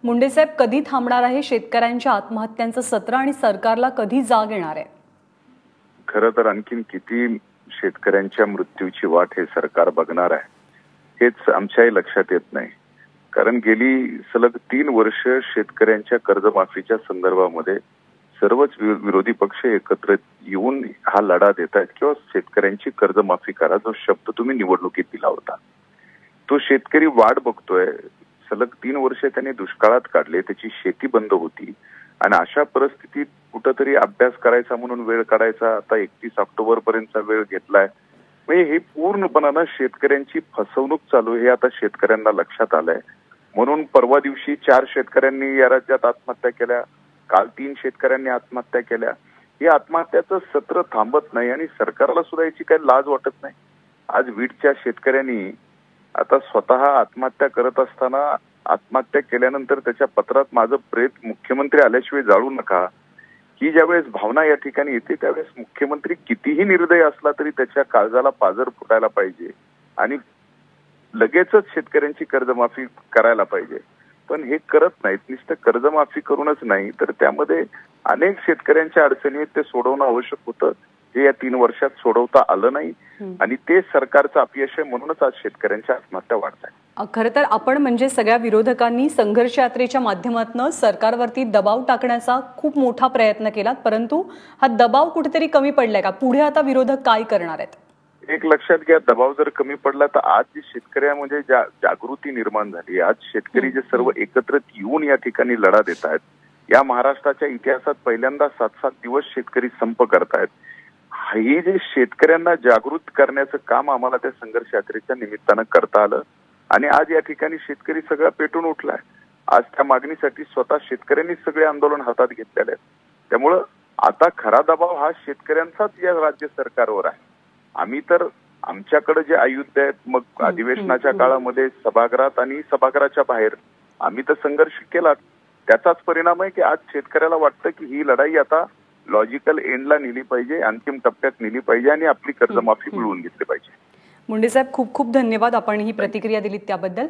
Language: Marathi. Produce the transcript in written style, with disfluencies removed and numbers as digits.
मुंडेसाहेब, कधी थांबणार आहे शेतकऱ्यांच्या आत्महत्यांचं सत्र आणि सरकारला कधी जाग येणार आहे? खरं तर आणखीन किती शेतकऱ्यांच्या मृत्यूची वाट हे सरकार बघणार आहे हेच आमच्याही लक्षात येत नाही. कारण गेली सलग 3 वर्ष शेतकऱ्यांच्या कर्जमाफीच्या संदर्भामध्ये सर्वच विरोधी पक्ष एकत्र येऊन हा लढा देत आहेत किंवा शेतकऱ्यांची कर्जमाफी करा जो शब्द तुम्ही निवडणुकीत दिला होता तो शेतकरी वाट बघतोय. सलग 3 वर्ष त्यांनी दुष्काळात काढले, त्याची शेती बंद होती आणि अशा परिस्थितीत कुठंतरी अभ्यास करायचा म्हणून वेळ काढायचा आता 31 ऑक्टोबर पर्यंतचा वेळ घेतलाय. म्हणजे हे पूर्णपणानं शेतकऱ्यांची फसवणूक चालू हे आता शेतकऱ्यांना लक्षात आलंय. म्हणून परवा दिवशी 4 शेतकऱ्यांनी या राज्यात आत्महत्या केल्या, काल 3 शेतकऱ्यांनी आत्महत्या केल्या. हे आत्महत्याचं सत्र थांबत नाही आणि सरकारला सुद्धा याची काही लाज वाटत नाही. आज बीडच्या शेतकऱ्यांनी आता स्वतः आत्महत्या करत असताना आत्महत्या केल्यानंतर त्याच्या पत्रात माझं प्रेत मुख्यमंत्री आल्याशिवाय जाळू नका ही ज्यावेळेस भावना या ठिकाणी येते त्यावेळेस मुख्यमंत्री कितीही निर्दय असला तरी त्याच्या काळजाला पाझर फुटायला पाहिजे आणि लगेचच शेतकऱ्यांची कर्जमाफी करायला पाहिजे. पण हे करत नाहीत. नुसतं कर्जमाफी करूनच नाही तर त्यामध्ये अनेक शेतकऱ्यांच्या अडचणी आहेत ते सोडवणं आवश्यक होतं. हे या 3 वर्षात सोडवता आलं नाही आणि ते सरकारचं अपयश आहे. म्हणूनच आज शेतकऱ्यांच्या आत्महत्या वाढत आहेत. खरं तर आपण म्हणजे सगळ्या विरोधकांनी संघर्ष यात्रेच्या माध्यमातून सरकारवरती दबाव टाकण्याचा खूप मोठा प्रयत्न केला, परंतु हा दबाव कुठेतरी कमी पडलाय का? पुढे आता विरोधक काय करणार आहेत? एक लक्षात घ्या, दबाव जर कमी पडला तर आज जी शेतकऱ्यामध्ये जागृती निर्माण झाली, आज शेतकरी जे सर्व एकत्रित येऊन या ठिकाणी लढा देत आहेत. या महाराष्ट्राच्या इतिहासात पहिल्यांदा 7-7 दिवस शेतकरी संप करतायत. हे जे शेतकऱ्यांना जागृत करण्याचं काम आम्हाला त्या संघर्ष यात्रेच्या निमित्तानं करता आलं आणि आज या ठिकाणी शेतकरी सगळा पेटून उठलाय. आज त्या मागणीसाठी स्वतः शेतकऱ्यांनी सगळे आंदोलन हातात घेतलेले आहेत. त्यामुळं आता खरा दबाव हा शेतकऱ्यांचाच या राज्य सरकारवर आहे. आम्ही तर आमच्याकडे जे आयुध आहेत मग अधिवेशनाच्या काळामध्ये सभागृहात आणि सभागृहाच्या बाहेर आम्ही तर संघर्ष केला. त्याचाच परिणाम आहे की आज शेतकऱ्याला वाटतं की ही लढाई आता लॉजिकल एंडला नेली पाहिजे, अंतिम टप्प्यात नेली पाहिजे आणि आपली कर्जमाफी मिळवून घेतली पाहिजे. मुंडेसाहेब, खूप खूप धन्यवाद आपण ही प्रतिक्रिया दिलीत त्याबद्दल.